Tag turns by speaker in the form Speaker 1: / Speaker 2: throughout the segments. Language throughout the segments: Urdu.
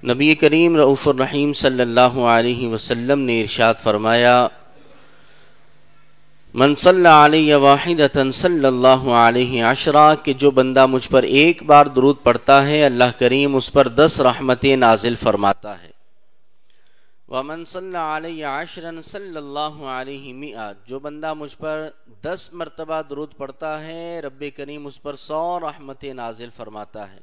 Speaker 1: نبی کریم رؤوف الرحیم صلی اللہ علیہ وسلم نے ارشاد فرمایا، من صلی علی واحدۃ صلی اللہ علیہ عشرہ، کہ جو بندہ مجھ پر ایک بار درود پڑھتا ہے اللہ کریم اس پر 10 رحمتیں نازل فرماتا ہے۔ ومن صلی علی عشرا صلی اللہ علیہ مئہ، جو بندہ مجھ پر 10 مرتبہ درود پڑھتا ہے رب کریم اس پر 100 رحمتیں نازل فرماتا ہے۔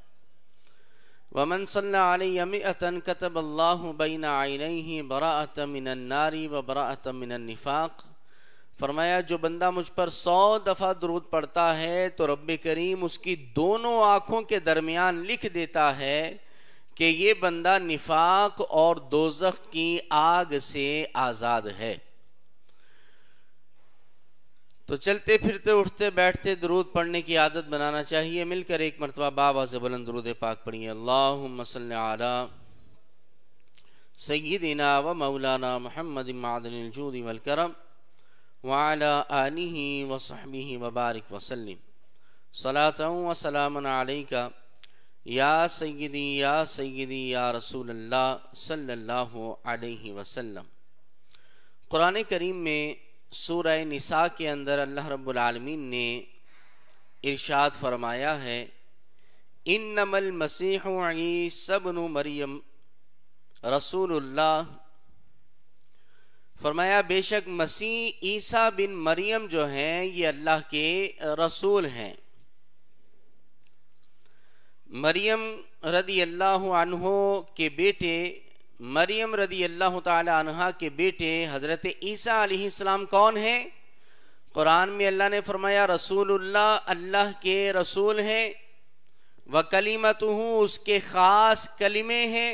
Speaker 1: ومن صلی علی مئۃ کتب اللہ بین عینیہ براءۃ من النار وبراءۃ من النفاق، فرمایا جو بندہ مجھ پر 100 دفعہ درود پڑھتا ہے تو رب کریم اس کی دونوں آنکھوں کے درمیان لکھ دیتا ہے کہ یہ بندہ نفاق اور دوزخ کی آگ سے آزاد ہے۔ تو چلتے پھرتے اٹھتے بیٹھتے درود پڑھنے کی عادت بنانا چاہیے۔ مل کر ایک مرتبہ بآواز بلند درود پاک پڑھیے۔ اللہم صلی علی سیدنا و مولانا محمد معدن الجود والکرم وعلی آلہ وصحبہ وبارک وسلم، صلاۃ و سلام علیکہ یا سیدی یا رسول اللہ صلی اللہ علیہ وسلم۔ قرآن کریم میں سورہ نساء کے اندر اللہ رب العالمین نے ارشاد فرمایا ہے، انما المسیح عیسی ابن مریم رسول اللہ، فرمایا بے شک مسیح عیسیٰ بن مریم جو ہیں یہ اللہ کے رسول ہیں۔ مریم رضی اللہ عنہ کے بیٹے، مریم رضی اللہ تعالی عنہ کے بیٹے حضرت عیسیٰ علیہ السلام کون ہیں؟ قرآن میں اللہ نے فرمایا رسول اللہ، اللہ کے رسول ہیں، وَكَلِمَتُهُ اس کے خاص کلمے ہیں،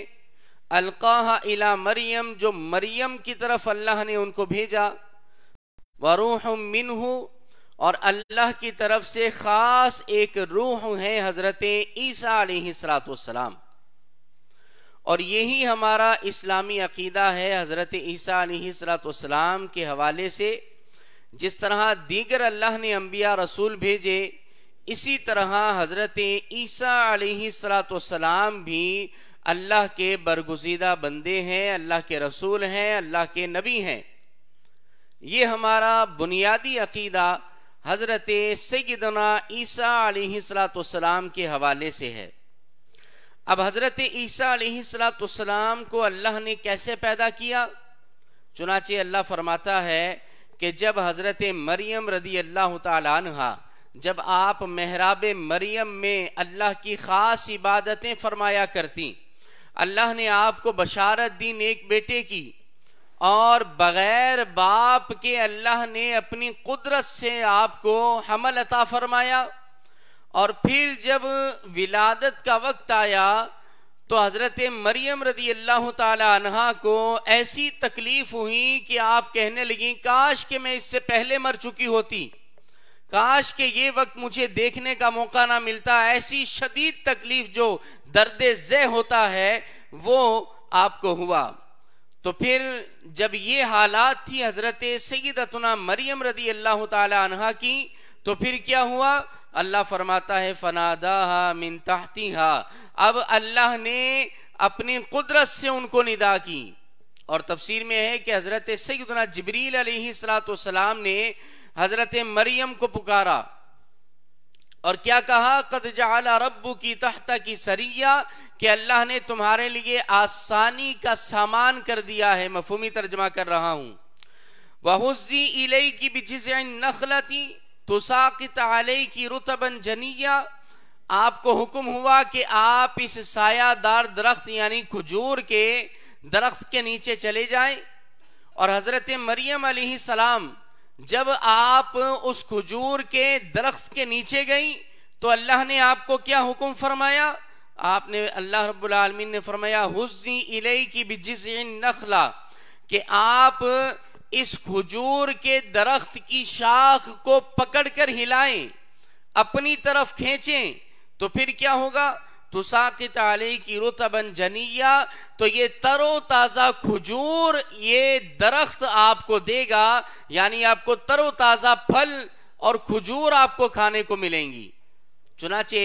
Speaker 1: القاها الی مریم جو مریم کی طرف اللہ نے ان کو بھیجا، وَرُوحٌ مِّنْهُ اور اللہ کی طرف سے خاص ایک روح ہے حضرت عیسیٰ علیہ السلام۔ اور یہی ہمارا اسلامی عقیدہ ہے حضرت عیسیٰ علیہ السلام کے حوالے سے۔ جس طرح دیگر اللہ نے انبیاء رسول بھیجے، اسی طرح حضرت عیسیٰ علیہ السلام بھی اللہ کے برگزیدہ بندے ہیں، اللہ کے رسول ہیں، اللہ کے نبی ہیں۔ یہ ہمارا بنیادی عقیدہ حضرت سیدنا عیسیٰ علیہ السلام کے حوالے سے ہے۔ اب حضرت عیسیٰ علیہ السلام کو اللہ نے کیسے پیدا کیا؟ چنانچہ اللہ فرماتا ہے کہ جب حضرت مریم رضی اللہ تعالی عنہ، جب آپ محراب مریم میں اللہ کی خاص عبادتیں فرمایا کرتی، اللہ نے آپ کو بشارت دی نیک بیٹے کی، اور بغیر باپ کے اللہ نے اپنی قدرت سے آپ کو حمل عطا فرمایا، اور پھر جب ولادت کا وقت آیا تو حضرت مریم رضی اللہ تعالی عنہا کو ایسی تکلیف ہوئی کہ آپ کہنے لگیں کاش کہ میں اس سے پہلے مر چکی ہوتی، کاش کہ یہ وقت مجھے دیکھنے کا موقع نہ ملتا۔ ایسی شدید تکلیف جو درد ذہ ہوتا ہے وہ آپ کو ہوا۔ تو پھر جب یہ حالات تھی حضرت سیدتنا مریم رضی اللہ تعالی عنہا کی، تو پھر کیا ہوا؟ اللہ فرماتا ہے فناداہا من تحتہا، اب اللہ نے اپنی قدرت سے ان کو ندا کی۔ اور تفسیر میں ہے کہ حضرت سیدنا جبریل علیہ السلام نے حضرت مریم کو پکارا اور کیا کہا؟ قد جعل ربکی تحتکی سریہ، کہ اللہ نے تمہارے لیے آسانی کا سامان کر دیا ہے۔ مفہومی ترجمہ کر رہا ہوں۔ وَحُزِّی إِلَيْكِ بِجِذْعِ النَّخْلَةِ تُسَاقِطْ عَلَيْكِ رُطَبًا جَنِيًّا، آپ کو حکم ہوا کہ آپ اس سایہ دار درخت یعنی کھجور کے درخت کے نیچے چلے جائیں۔ اور حضرت مریم علیہ السلام جب آپ اس کھجور کے درخت کے نیچے گئیں تو اللہ نے آپ کو کیا حکم فرمایا؟ آپ نے، اللہ رب العالمین نے فرمایا حُزِّی إِلَيْكِ بِجِذْعِ النَّخْلَةِ، کہ آپ اس کھجور کے درخت کی شاخ کو پکڑ کر ہلائیں، اپنی طرف کھینچیں، تو پھر کیا ہوگا؟ تُسَاقِطْ عَلَيْكِ رُطَبًا جَنِيًّا، تو یہ تر و تازہ کھجور یہ درخت آپ کو دے گا، یعنی آپ کو تر و تازہ پھل اور کھجور آپ کو کھانے کو ملیں گی۔ چنانچہ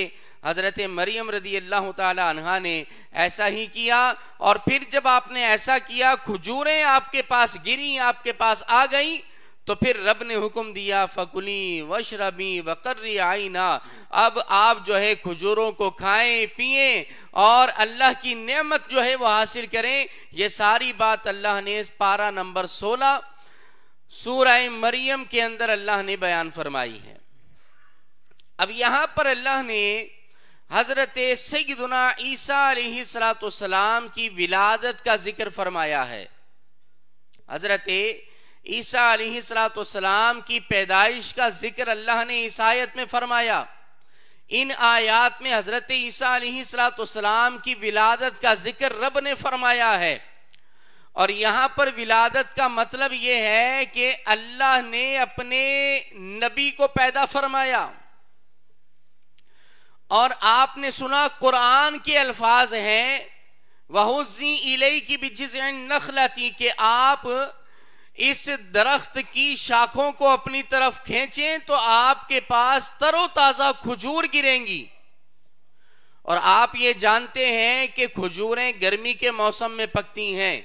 Speaker 1: حضرت مریم رضی اللہ تعالی عنہا نے ایسا ہی کیا، اور پھر جب آپ نے ایسا کیا کھجوریں آپ کے پاس گری، آپ کے پاس آ گئیں، تو پھر رب نے حکم دیا فَكُلِي وَاشْرَبِي وَقَرِّي عَيْنًا، اب آپ جو ہے کھجوروں کو کھائیں پئیں اور اللہ کی نعمت جو ہے وہ حاصل کریں۔ یہ ساری بات اللہ نے پارہ نمبر 16 سورہ مریم کے اندر اللہ نے بیان فرمائی ہے۔ اب یہاں پر اللہ نے حضرت سیدنا عیسیٰ علیہ السلام کی ولادت کا ذکر فرمایا ہے۔ حضرت عیسیٰ علیہ السلام کی پیدائش کا ذکر اللہ نے اس آیت میں فرمایا۔ ان آیات میں حضرت عیسیٰ علیہ السلام کی ولادت کا ذکر رب نے فرمایا ہے، اور یہاں پر ولادت کا مطلب یہ ہے کہ اللہ نے اپنے نبی کو پیدا فرمایا، اور آپ نے سنا قرآن کے الفاظ ہیں وَهُزِّي إِلَيْكِ بِجِذْعِ النَّخْلَةِ کہ آپ اس درخت کی شاخوں کو اپنی طرف کھینچیں تو آپ کے پاس تر و تازہ کھجور گریں گی۔ اور آپ یہ جانتے ہیں کہ کھجوریں گرمی کے موسم میں پکتی ہیں،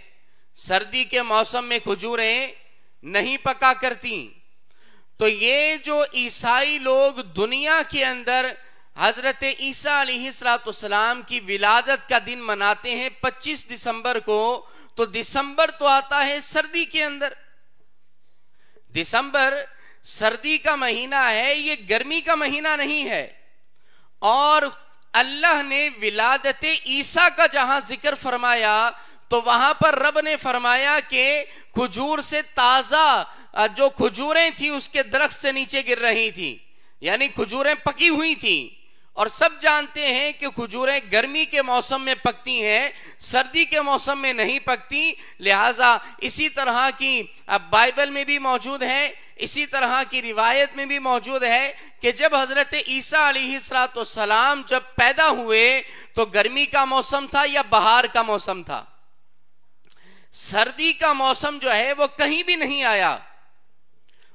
Speaker 1: سردی کے موسم میں کھجوریں نہیں پکا کرتی۔ تو یہ جو عیسائی لوگ دنیا کے اندر حضرت عیسیٰ علیہ السلام کی ولادت کا دن مناتے ہیں 25 دسمبر کو، تو دسمبر تو آتا ہے سردی کے اندر، دسمبر سردی کا مہینہ ہے، یہ گرمی کا مہینہ نہیں ہے۔ اور اللہ نے ولادت عیسیٰ کا جہاں ذکر فرمایا تو وہاں پر رب نے فرمایا کہ کھجور سے تازہ جو کھجوریں تھی اس کے درخت سے نیچے گر رہی تھی، یعنی کھجوریں پکی ہوئی تھی۔ اور سب جانتے ہیں کہ کھجوریں گرمی کے موسم میں پکتی ہیں، سردی کے موسم میں نہیں پکتی، لہٰذا اسی طرح کی بائبل میں بھی موجود ہے، اسی طرح کی روایت میں بھی موجود ہے کہ جب حضرت عیسیٰ علیہ السلام جب پیدا ہوئے تو گرمی کا موسم تھا یا بہار کا موسم تھا؟ سردی کا موسم جو ہے وہ کہیں بھی نہیں آیا۔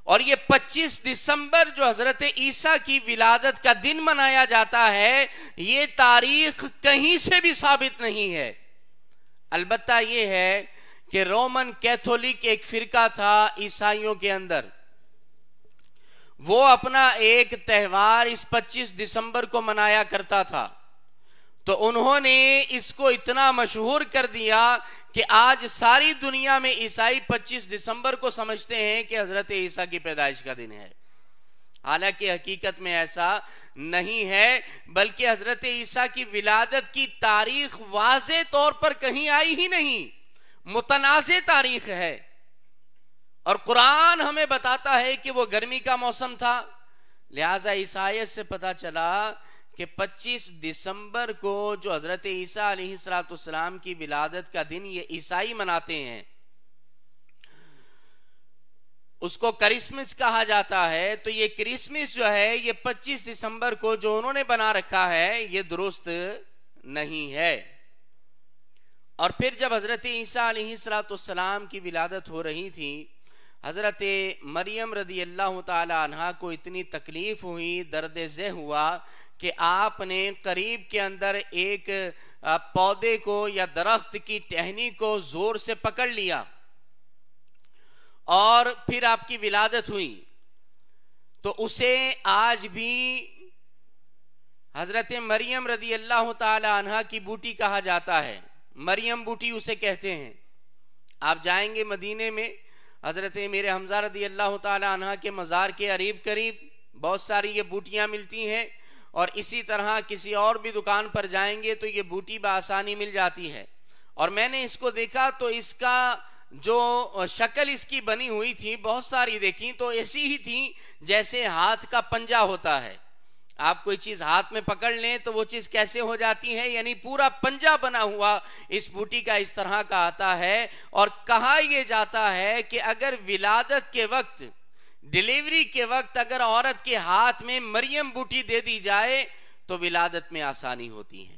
Speaker 1: اور یہ 25 دسمبر جو حضرت عیسیٰ کی ولادت کا دن منایا جاتا ہے، یہ تاریخ کہیں سے بھی ثابت نہیں ہے۔ البتہ یہ ہے کہ رومن کیتھولک ایک فرقہ تھا عیسائیوں کے اندر، وہ اپنا ایک تہوار اس 25 دسمبر کو منایا کرتا تھا، تو انہوں نے اس کو اتنا مشہور کر دیا کہ آج ساری دنیا میں عیسائی 25 دسمبر کو سمجھتے ہیں کہ حضرت عیسیٰ کی پیدائش کا دن ہے، حالانکہ حقیقت میں ایسا نہیں ہے، بلکہ حضرت عیسیٰ کی ولادت کی تاریخ واضح طور پر کہیں آئی ہی نہیں، متنازع تاریخ ہے۔ اور قرآن ہمیں بتاتا ہے کہ وہ گرمی کا موسم تھا، لہٰذا عیسائیت سے پتا چلا کہ 25 دسمبر کو جو حضرت عیسیٰ علیہ السلام کی ولادت کا دن یہ عیسائی مناتے ہیں، اس کو کرسمس کہا جاتا ہے۔ تو یہ کرسمس جو ہے یہ 25 دسمبر کو جو انہوں نے بنا رکھا ہے یہ درست نہیں ہے۔ اور پھر جب حضرت عیسیٰ علیہ السلام کی ولادت ہو رہی تھی، حضرت مریم رضی اللہ تعالی عنہا کو اتنی تکلیف ہوئی، درد ذہ ہوا کہ آپ نے قریب کے اندر ایک پودے کو یا درخت کی ٹہنی کو زور سے پکڑ لیا، اور پھر آپ کی ولادت ہوئی۔ تو اسے آج بھی حضرت مریم رضی اللہ تعالی عنہا کی بوٹی کہا جاتا ہے، مریم بوٹی اسے کہتے ہیں۔ آپ جائیں گے مدینے میں حضرت میرے حمزہ رضی اللہ تعالی عنہ کے مزار کے قریب بہت ساری یہ بوٹیاں ملتی ہیں، اور اسی طرح کسی اور بھی دکان پر جائیں گے تو یہ بوٹی بآسانی مل جاتی ہے۔ اور میں نے اس کو دیکھا تو اس کا جو شکل اس کی بنی ہوئی تھی بہت ساری دیکھی تو ایسی ہی تھی جیسے ہاتھ کا پنجہ ہوتا ہے، آپ کوئی چیز ہاتھ میں پکڑ لیں تو وہ چیز کیسے ہو جاتی ہے، یعنی پورا پنجہ بنا ہوا اس بوٹی کا اس طرح کا آتا ہے۔ اور کہا یہ جاتا ہے کہ اگر ولادت کے وقت، ڈیلیوری کے وقت اگر عورت کے ہاتھ میں مریم بوٹی دے دی جائے تو ولادت میں آسانی ہوتی ہے،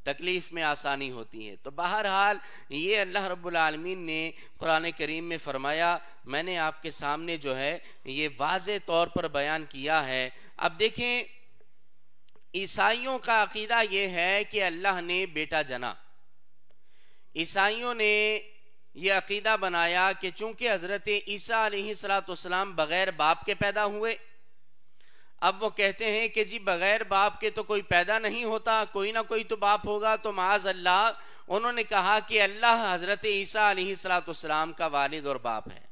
Speaker 1: تکلیف میں آسانی ہوتی ہے۔ تو بہرحال یہ اللہ رب العالمین نے قرآن کریم میں فرمایا، میں نے آپ کے سامنے جو ہے یہ واضح طور پر بیان کیا ہے۔ اب دیکھیں عیسائیوں کا عقیدہ یہ ہے کہ اللہ نے بیٹا جنا. عیسائیوں نے یہ عقیدہ بنایا کہ چونکہ حضرت عیسیٰ علیہ السلام بغیر باپ کے پیدا ہوئے، اب وہ کہتے ہیں کہ جی بغیر باپ کے تو کوئی پیدا نہیں ہوتا، کوئی نہ کوئی تو باپ ہوگا. تو معاذ اللہ انہوں نے کہا کہ اللہ حضرت عیسیٰ علیہ السلام کا والد اور باپ ہے.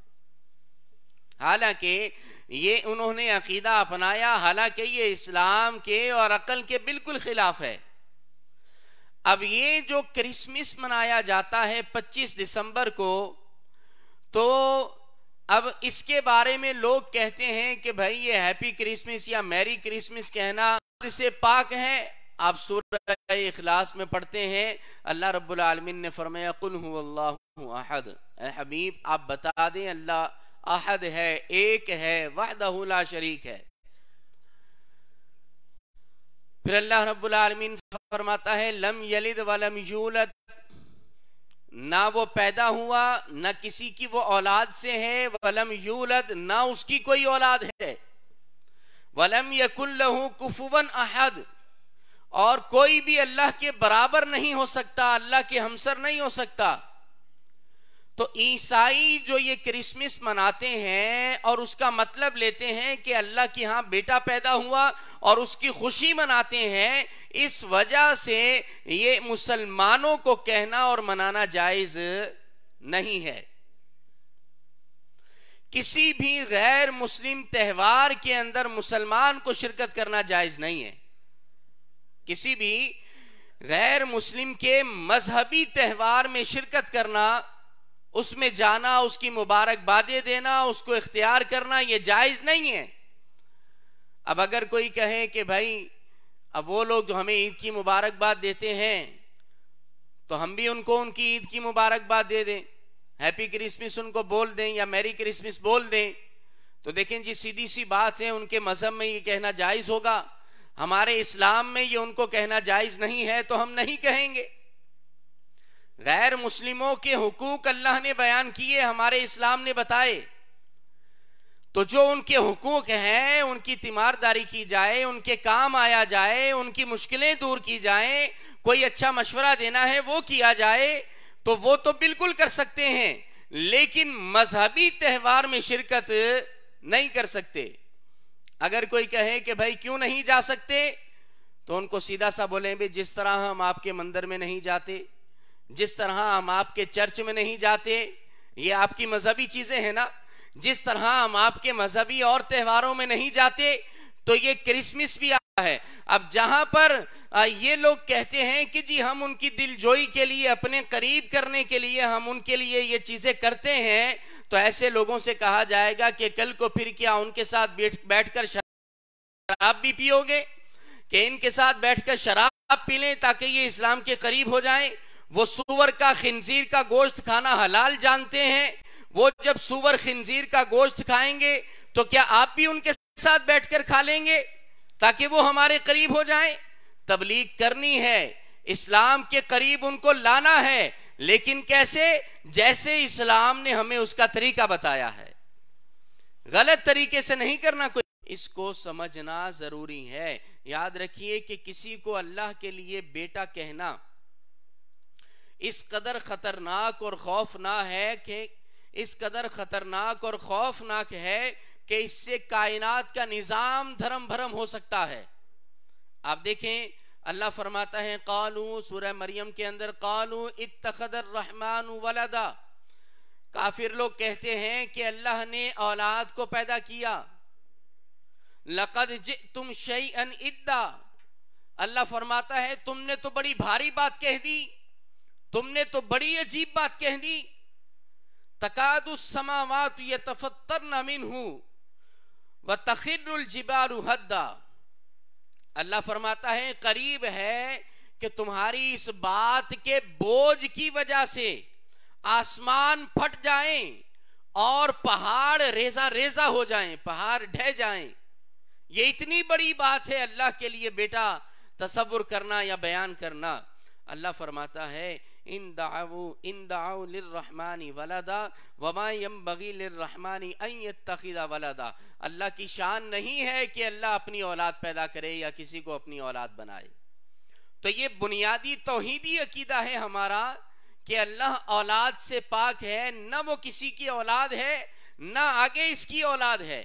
Speaker 1: حالانکہ یہ انہوں نے عقیدہ اپنایا، حالانکہ یہ اسلام کے اور عقل کے بالکل خلاف ہے. اب یہ جو کرسمس منایا جاتا ہے 25 دسمبر کو، تو اب اس کے بارے میں لوگ کہتے ہیں کہ بھائی یہ ہیپی کرسمس یا میری کرسمس کہنا سے پاک ہے. آپ سورہ اخلاص میں پڑھتے ہیں، اللہ رب العالمین نے فرمایا قل هو اللہ احد. اے حبیب آپ بتا دیں اللہ احد ہے، ایک ہے، وحدہ لا شریک ہے. پھر اللہ رب العالمین فرماتا ہے لم یلد ولم یولد، نہ وہ پیدا ہوا نہ کسی کی وہ اولاد سے ہے، ولم یولد نہ اس کی کوئی اولاد ہے، ولم یکن لہ کفوا احد، اور کوئی بھی اللہ کے برابر نہیں ہو سکتا، اللہ کے ہمسر نہیں ہو سکتا. تو عیسائی جو یہ کرسمس مناتے ہیں اور اس کا مطلب لیتے ہیں کہ اللہ کے ہاں بیٹا پیدا ہوا اور اس کی خوشی مناتے ہیں، اس وجہ سے یہ مسلمانوں کو کہنا اور منانا جائز نہیں ہے. کسی بھی غیر مسلم تہوار کے اندر مسلمان کو شرکت کرنا جائز نہیں ہے. کسی بھی غیر مسلم کے مذہبی تہوار میں شرکت کرنا، اس میں جانا، اس کی مبارکبادیں دینا، اس کو اختیار کرنا، یہ جائز نہیں ہے. اب اگر کوئی کہے کہ بھائی اب وہ لوگ جو ہمیں عید کی مبارکباد دیتے ہیں تو ہم بھی ان کو ان کی عید کی مبارکباد دے دیں، ہیپی کرسمس ان کو بول دیں یا میری کرسمس بول دیں، تو دیکھیں جی سیدھی سی بات ہے، ان کے مذہب میں یہ کہنا جائز ہوگا، ہمارے اسلام میں یہ ان کو کہنا جائز نہیں ہے، تو ہم نہیں کہیں گے. غیر مسلموں کے حقوق اللہ نے بیان کیے، ہمارے اسلام نے بتائے، تو جو ان کے حقوق ہیں ان کی تیمارداری کی جائے، ان کے کام آیا جائے، ان کی مشکلیں دور کی جائیں، کوئی اچھا مشورہ دینا ہے وہ کیا جائے، تو وہ تو بالکل کر سکتے ہیں، لیکن مذہبی تہوار میں شرکت نہیں کر سکتے. اگر کوئی کہے کہ بھائی کیوں نہیں جا سکتے، تو ان کو سیدھا سا بولیں بھی جس طرح ہم آپ کے مندر میں نہیں جاتے، جس طرح ہم آپ کے چرچ میں نہیں جاتے، یہ آپ کی مذہبی چیزیں ہیں نا، جس طرح ہم آپ کے مذہبی اور تہواروں میں نہیں جاتے، تو یہ کرسمس بھی آتا ہے. اب جہاں پر یہ لوگ کہتے ہیں کہ جی ہم ان کی دل جوئی کے لیے، اپنے قریب کرنے کے لیے ہم ان کے لیے یہ چیزیں کرتے ہیں، تو ایسے لوگوں سے کہا جائے گا کہ کل کو پھر کیا ان کے ساتھ بیٹھ کر شراب بھی پیو گے، کہ ان کے ساتھ بیٹھ کر شراب پی لیں تاکہ یہ اسلام کے قریب ہو جائیں. وہ سور کا خنزیر کا گوشت کھانا حلال جانتے ہیں، وہ جب سور خنزیر کا گوشت کھائیں گے تو کیا آپ بھی ان کے ساتھ بیٹھ کر کھا لیں گے تاکہ وہ ہمارے قریب ہو جائیں؟ تبلیغ کرنی ہے، اسلام کے قریب ان کو لانا ہے، لیکن کیسے؟ جیسے اسلام نے ہمیں اس کا طریقہ بتایا ہے، غلط طریقے سے نہیں کرنا. کوئی اس کو سمجھنا ضروری ہے. یاد رکھیے کہ کسی کو اللہ کے لیے بیٹا کہنا اس قدر خطرناک اور خوفناک ہے کہ کہ اس سے کائنات کا نظام دھرم بھرم ہو سکتا ہے. آپ دیکھیں اللہ فرماتا ہے قالوا، سورہ مریم کے اندر، قالوا اتخذ الرحمن ولدا، کافر لوگ کہتے ہیں کہ اللہ نے اولاد کو پیدا کیا. لقد جئتم شیئا ادا، اللہ فرماتا ہے تم نے تو بڑی بھاری بات کہہ دی، تم نے تو بڑی عجیب بات کہہ دی. تکاد السماوات یتفطرن منہ وتخر الجبال ہدا، اللہ فرماتا ہے قریب ہے کہ تمہاری اس بات کے بوجھ کی وجہ سے آسمان پھٹ جائیں اور پہاڑ ریزہ ریزہ ہو جائیں، پہاڑ ڈھہ جائیں. یہ اتنی بڑی بات ہے اللہ کے لیے بیٹا تصور کرنا یا بیان کرنا. اللہ فرماتا ہے ان دعوا للرحمن ولدا وما ينبغي للرحمن ان يتخذ ولدا. اللہ کی شان نہیں ہے کہ اللہ اپنی اولاد پیدا کرے یا کسی کو اپنی اولاد بنائے. تو یہ بنیادی توحیدی عقیدہ ہے ہمارا کہ اللہ اولاد سے پاک ہے، نہ وہ کسی کی اولاد ہے نہ آگے اس کی اولاد ہے.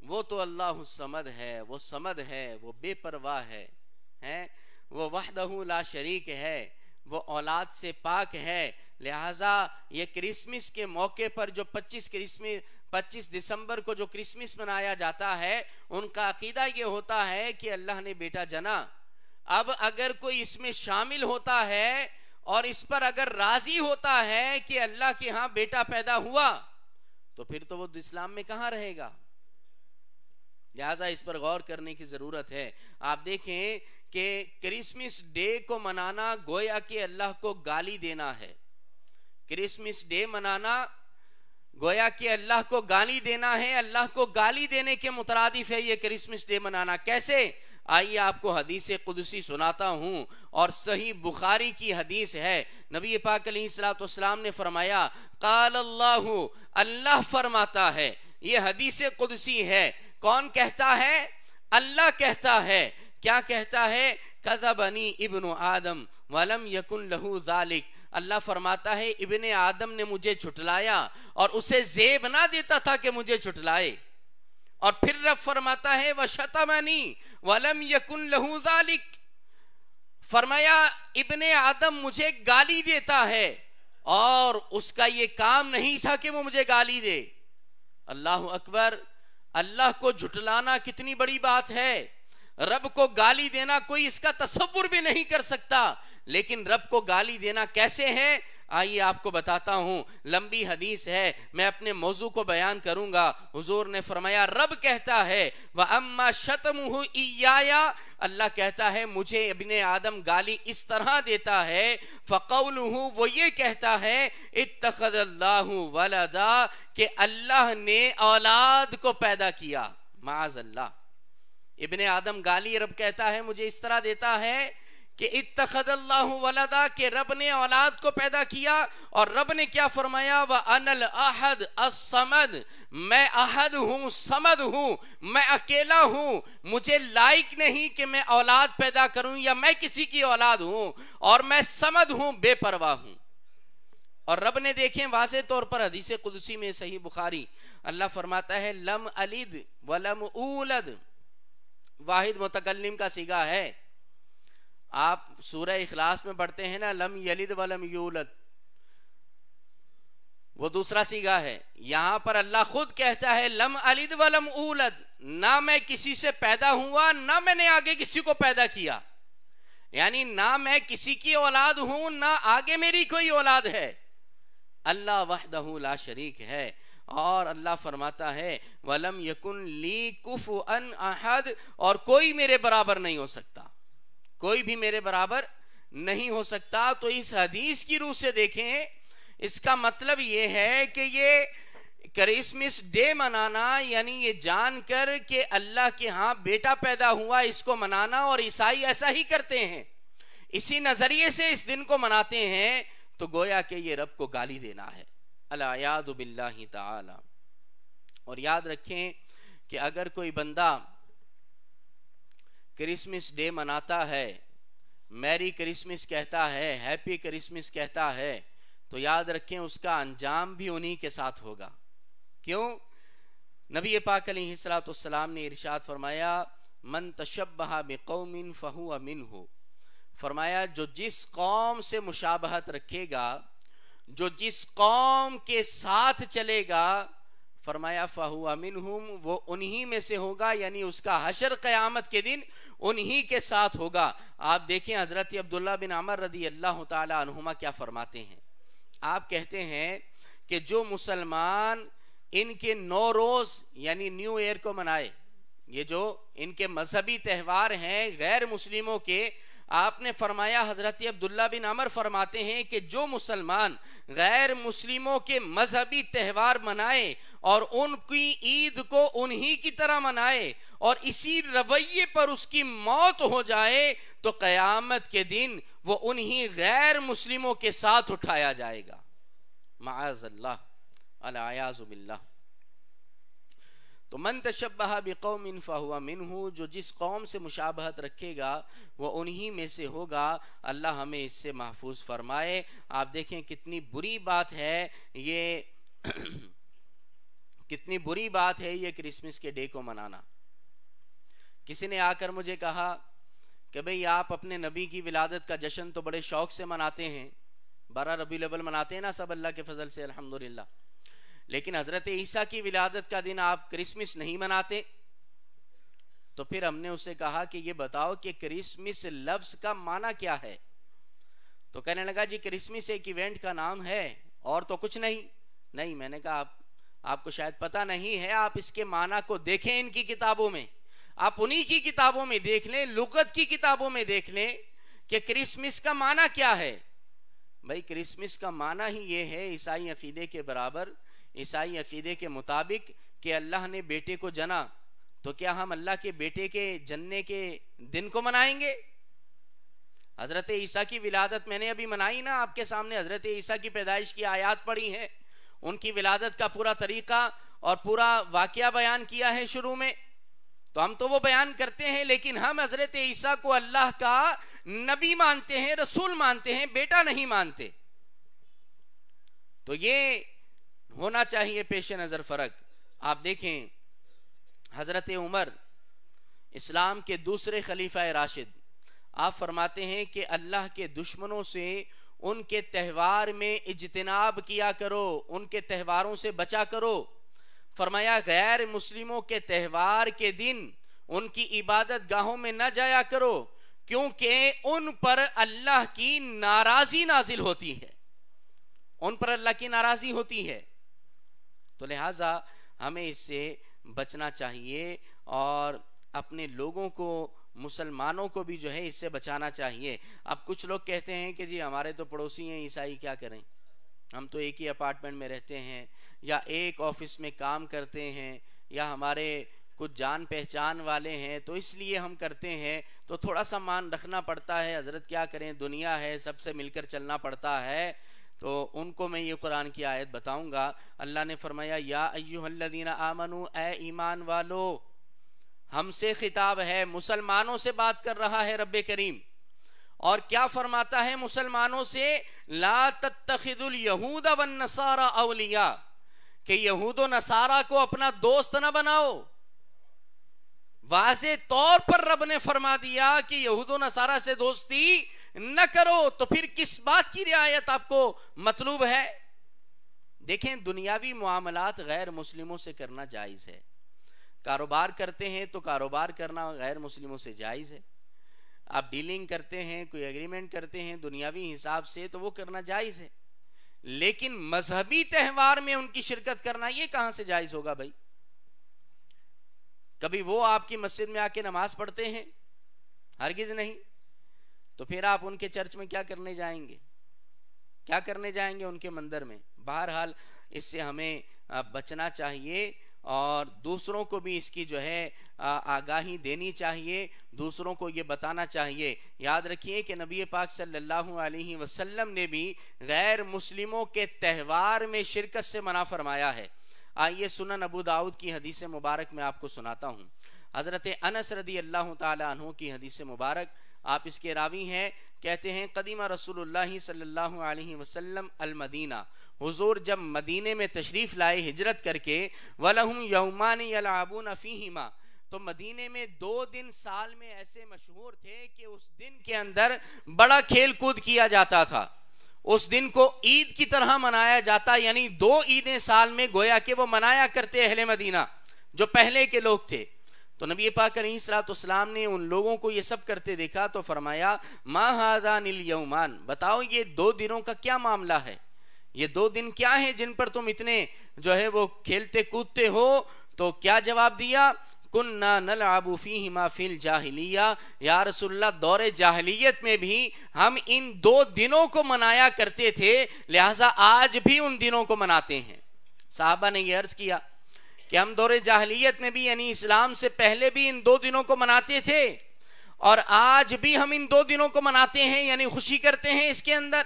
Speaker 1: وہ تو اللہ الصمد ہے، وہ صمد ہے، وہ بے پرواہ ہے، وہ وحدہ لا شریک ہے، وہ اولاد سے پاک ہے. لہٰذا یہ کرسمس کے موقع پر جو 25 دسمبر کو جو کرسمس منایا جاتا ہے، ان کا عقیدہ یہ ہوتا ہے کہ اللہ نے بیٹا جنا. اب اگر کوئی اس میں شامل ہوتا ہے اور اس پر اگر راضی ہوتا ہے کہ اللہ کے ہاں بیٹا پیدا ہوا، تو پھر تو وہ اسلام میں کہاں رہے گا؟ لہٰذا اس پر غور کرنے کی ضرورت ہے. آپ دیکھیں کہ کرسمس ڈے کو منانا گویا کہ اللہ کو گالی دینا ہے. کرسمس ڈے منانا گویا کہ اللہ کو گالی دینا ہے. اللہ کو گالی دینے کے مترادف ہے یہ کرسمس ڈے منانا. کیسے؟ آئیے آپ کو حدیث قدسی سناتا ہوں، اور صحیح بخاری کی حدیث ہے. نبی پاک علیہ الصلوۃ والسلام نے فرمایا قال اللہ فرماتا ہے. یہ حدیث قدسی ہے. کون کہتا ہے؟ اللہ کہتا ہے. کیا کہتا ہے؟ کذبنی ابن آدم ولم یکن لہ ذالک. اللہ فرماتا ہے ابن آدم نے مجھے جھٹلایا اور اسے زیب نہ دیتا تھا کہ مجھے جھٹلائے. اور پھر رب فرماتا ہے وشتمنی ولم یکن لہ ذالک. فرمایا ابن آدم مجھے گالی دیتا ہے اور اس کا یہ کام نہیں تھا کہ وہ مجھے گالی دے. اللہ اکبر. اللہ کو جھٹلانا کتنی بڑی بات ہے. رب کو گالی دینا کوئی اس کا تصور بھی نہیں کر سکتا، لیکن رب کو گالی دینا کیسے ہے؟ آئیے آپ کو بتاتا ہوں. لمبی حدیث ہے، میں اپنے موضوع کو بیان کروں گا. حضور نے فرمایا رب کہتا ہے وَأَمَّا شَتَمُهُ إِيَّايَ. اللہ کہتا ہے مجھے ابن آدم گالی اس طرح دیتا ہے. فَقَوْلُهُ. وہ یہ کہتا ہے اتَّخَذَ اللَّهُ وَلَدًا، کہ اللہ نے اولاد کو پیدا کیا. معاذ اللہ. ابن آدم گالی رب کہتا ہے مجھے اس طرح دیتا ہے کہ اتخذ اللہ ولدا، کہ رب نے اولاد کو پیدا کیا. اور رب نے کیا فرمایا؟ وَأَنَا الْأَحَدُ الصَّمَدُ. میں احد ہوں، صمد ہوں، میں اکیلا ہوں. مجھے لائق نہیں کہ میں اولاد پیدا کروں یا میں کسی کی اولاد ہوں، اور میں صمد ہوں، بے پرواہ ہوں. اور رب نے دیکھیں واضح طور پر حدیث قدسی میں صحیح بخاری اللہ فرماتا ہے لم الد ولم اولد. واحد متکلم کا صیغہ ہے. آپ سورہ اخلاص میں پڑھتے ہیں نا لم یلد ولم یولد، وہ دوسرا صیغہ ہے. یہاں پر اللہ خود کہتا ہے لم الد ولم اولد. نہ میں کسی سے پیدا ہوا، نہ میں نے آگے کسی کو پیدا کیا. یعنی نہ میں کسی کی اولاد ہوں، نہ آگے میری کوئی اولاد ہے. اللہ وحدہ لا شریک ہے. اور اللہ فرماتا ہے وَلَمْ يَكُنْ لِي كُفُوًا أَحَدٌ. اور کوئی میرے برابر نہیں ہو سکتا، کوئی بھی میرے برابر نہیں ہو سکتا. تو اس حدیث کی روح سے دیکھیں، اس کا مطلب یہ ہے کہ یہ کرسمس ڈے منانا یعنی یہ جان کر کہ اللہ کے ہاں بیٹا پیدا ہوا، اس کو منانا. اور عیسائی ایسا ہی کرتے ہیں، اسی نظریے سے اس دن کو مناتے ہیں. تو گویا کہ یہ رب کو گالی دینا ہے. العیاذ باللہ تعالی. اور یاد رکھیں کہ اگر کوئی بندہ کرسمس ڈے مناتا ہے، میری کرسمس کہتا ہے، ہیپی کرسمس کہتا ہے، تو یاد رکھیں اس کا انجام بھی انہی کے ساتھ ہوگا. کیوں؟ نبی پاک علیہ السلام نے ارشاد فرمایا من تشبہ بقوم فہو منہ. فرمایا جو جس قوم سے مشابہت رکھے گا، جو جس قوم کے ساتھ چلے گا، فرمایا فَهُوَ مِنْهُمْ، وہ انہی میں سے ہوگا. یعنی اس کا حشر قیامت کے دن انہی کے ساتھ ہوگا. آپ دیکھیں حضرت عبداللہ بن عمر رضی اللہ تعالی عنہما کیا فرماتے ہیں. آپ کہتے ہیں کہ جو مسلمان ان کے 9 روز یعنی نیو ایئر کو منائے، یہ جو ان کے مذہبی تہوار ہیں غیر مسلموں کے، آپ نے فرمایا حضرت عبداللہ بن عمر فرماتے ہیں کہ جو مسلمان غیر مسلموں کے مذہبی تہوار منائے اور ان کی عید کو انہی کی طرح منائے اور اسی رویے پر اس کی موت ہو جائے، تو قیامت کے دن وہ انہی غیر مسلموں کے ساتھ اٹھایا جائے گا، معاذ اللہ، العیاذ باللہ۔ تو من تشبہ بقوم فہو منہ، جو جس قوم سے مشابہت رکھے گا وہ انہی میں سے ہوگا، اللہ ہمیں اس سے محفوظ فرمائے۔ آپ دیکھیں کتنی بری بات ہے یہ کتنی بری بات ہے یہ کرسمس کے ڈے کو منانا۔ کسی نے آ کر مجھے کہا کہ بھئی آپ اپنے نبی کی ولادت کا جشن تو بڑے شوق سے مناتے ہیں، 12 ربیع الاول مناتے ہیں نا سب اللہ کے فضل سے الحمدللہ، لیکن حضرت عیسیٰ کی ولادت کا دن آپ کرسمس نہیں مناتے۔ تو پھر ہم نے اسے کہا کہ یہ بتاؤ کہ کرسمس لفظ کا معنی کیا ہے؟ تو کہنے لگا جی کرسمس ایک ایونٹ کا نام ہے اور تو کچھ نہیں۔ میں نے کہا آپ کو شاید پتہ نہیں ہے، آپ اس کے معنی کو دیکھیں ان کی کتابوں میں، آپ انہی کی کتابوں میں دیکھ لیں، لغت کی کتابوں میں دیکھ لیں کہ کرسمس کا معنی کیا ہے۔ بھائی کرسمس کا معنی ہی یہ ہے عیسائی عقیدے کے برابر، عیسائی عقیدے کے مطابق کہ اللہ نے بیٹے کو جنا، تو کیا ہم اللہ کے بیٹے کے جننے کے دن کو منائیں گے؟ حضرت عیسیٰ کی ولادت میں نے ابھی منائی نا آپ کے سامنے، حضرت عیسیٰ کی پیدائش کی آیات پڑھی ہیں، ان کی ولادت کا پورا طریقہ اور پورا واقعہ بیان کیا ہے شروع میں، تو ہم تو وہ بیان کرتے ہیں، لیکن ہم حضرت عیسیٰ کو اللہ کا نبی مانتے ہیں، رسول مانتے ہیں، بیٹا نہیں مانتے۔ تو یہ ہونا چاہیے پیش نظر فرق۔ آپ دیکھیں حضرت عمر اسلام کے دوسرے خلیفہ راشد، آپ فرماتے ہیں کہ اللہ کے دشمنوں سے ان کے تہوار میں اجتناب کیا کرو، ان کے تہواروں سے بچا کرو۔ فرمایا غیر مسلموں کے تہوار کے دن ان کی عبادت گاہوں میں نہ جایا کرو، کیونکہ ان پر اللہ کی ناراضی نازل ہوتی ہے، ان پر اللہ کی ناراضی ہوتی ہے۔ تو لہٰذا ہمیں اس سے بچنا چاہیے اور اپنے لوگوں کو، مسلمانوں کو بھی جو ہے اس سے بچانا چاہیے۔ اب کچھ لوگ کہتے ہیں کہ جی ہمارے تو پڑوسی ہیں عیسائی، کیا کریں، ہم تو ایک ہی اپارٹمنٹ میں رہتے ہیں یا ایک آفس میں کام کرتے ہیں یا ہمارے کچھ جان پہچان والے ہیں تو اس لیے ہم کرتے ہیں، تو تھوڑا سا مان رکھنا پڑتا ہے، حضرت کیا کریں، دنیا ہے، سب سے مل کر چلنا پڑتا ہے۔ تو ان کو میں یہ قرآن کی آیت بتاؤں گا۔ اللہ نے فرمایا یا ایھا الذین آمنو، اے ایمان والو، ہم سے خطاب ہے، مسلمانوں سے بات کر رہا ہے رب کریم، اور کیا فرماتا ہے مسلمانوں سے؟ لا تتخذوا الیہود والنصارى اولیاء، کہ یہود و نصارہ کو اپنا دوست نہ بناؤ۔ واضح طور پر رب نے فرما دیا کہ یہود و نصارہ سے دوستی نہ کرو، تو پھر کس بات کی رعایت آپ کو مطلوب ہے؟ دیکھیں دنیاوی معاملات غیر مسلموں سے کرنا جائز ہے، کاروبار کرتے ہیں تو کاروبار کرنا غیر مسلموں سے جائز ہے، آپ ڈیلنگ کرتے ہیں، کوئی ایگریمنٹ کرتے ہیں دنیاوی حساب سے تو وہ کرنا جائز ہے، لیکن مذہبی تہوار میں ان کی شرکت کرنا یہ کہاں سے جائز ہوگا بھائی؟ کبھی وہ آپ کی مسجد میں آ کے نماز پڑھتے ہیں؟ ہرگز نہیں۔ تو پھر آپ ان کے چرچ میں کیا کرنے جائیں گے؟ کیا کرنے جائیں گے ان کے مندر میں؟ بہرحال اس سے ہمیں بچنا چاہیے اور دوسروں کو بھی اس کی جو ہے آگاہی دینی چاہیے، دوسروں کو یہ بتانا چاہیے۔ یاد رکھیے کہ نبی پاک صلی اللہ علیہ وسلم نے بھی غیر مسلموں کے تہوار میں شرکت سے منع فرمایا ہے۔ آئیے سنن ابو داؤد کی حدیث مبارک میں آپ کو سناتا ہوں، حضرت انس رضی اللہ تعالی عنہ کی حدیث مبارک، آپ اس کے راوی ہیں، کہتے ہیں قدیم رسول اللہ صلی اللہ علیہ وسلم المدینہ، حضور جب مدینے میں تشریف لائے ہجرت کر کے، وَلَهُمْ يَوْمَانِ يَلْعَبُونَ فِيهِمَا، تو مدینے میں 2 دن سال میں ایسے مشہور تھے کہ اس دن کے اندر بڑا کھیل کود کیا جاتا تھا، اس دن کو عید کی طرح منایا جاتا، یعنی 2 عیدیں سال میں گویا کہ وہ منایا کرتے اہل مدینہ جو پہلے کے لوگ تھے۔ تو نبی پاک علیہ السلام نے ان لوگوں کو یہ سب کرتے دیکھا تو فرمایا ما ہذان الیومان، بتاؤ یہ 2 دنوں کا کیا معاملہ ہے، یہ 2 دن کیا ہیں جن پر تم اتنے جو ہے وہ کھیلتے کودتے ہو؟ تو کیا جواب دیا؟ کننا نلعب فیہما فی الجاہلیہ، یا رسول اللہ دور جاہلیت میں بھی ہم ان 2 دنوں کو منایا کرتے تھے، لہٰذا آج بھی ان دنوں کو مناتے ہیں۔ صحابہ نے یہ عرض کیا کہ ہم دور جاہلیت میں بھی یعنی اسلام سے پہلے بھی ان 2 دنوں کو مناتے تھے، اور آج بھی ہم ان 2 دنوں کو مناتے ہیں، یعنی خوشی کرتے ہیں، اس کے اندر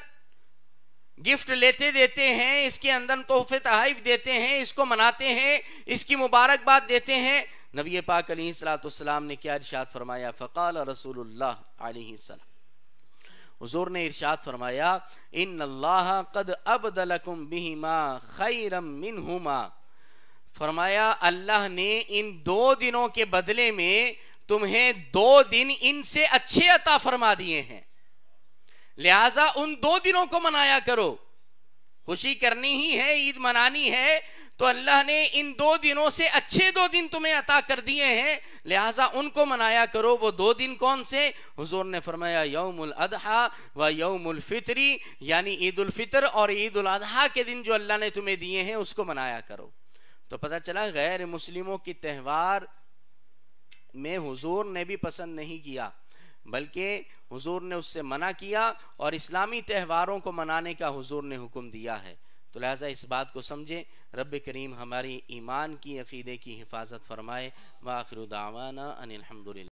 Speaker 1: گفٹ لیتے دیتے ہیں، اس کے اندر تحفے تحائف دیتے ہیں، اس کو مناتے ہیں، اس کی مبارکباد دیتے ہیں۔ نبی پاک علیہ السلام نے کیا ارشاد فرمایا؟ فقال رسول اللہ علیہ السلام، حضور نے ارشاد فرمایا ان اللہ قد ابدلکم بہما خیرا منہما، فرمایا اللہ نے ان 2 دنوں کے بدلے میں تمہیں 2 دن ان سے اچھے عطا فرما دیے ہیں، لہٰذا ان 2 دنوں کو منایا کرو۔ خوشی کرنی ہی ہے، عید منانی ہے، تو اللہ نے ان 2 دنوں سے اچھے 2 دن تمہیں عطا کر دیے ہیں، لہٰذا ان کو منایا کرو۔ وہ 2 دن کون سے؟ حضور نے فرمایا یوم الاضحیٰ و یوم الفطر، یعنی عید الفطر اور عید الاضحیٰ کے دن جو اللہ نے تمہیں دیے ہیں اس کو منایا کرو۔ تو پتہ چلا غیر مسلموں کی تہوار میں حضور نے بھی پسند نہیں کیا، بلکہ حضور نے اس سے منع کیا، اور اسلامی تہواروں کو منانے کا حضور نے حکم دیا ہے۔ تو لہٰذا اس بات کو سمجھیں، رب کریم ہماری ایمان کی، عقیدے کی حفاظت فرمائے۔ وآخر دعوانا ان الحمدللہ۔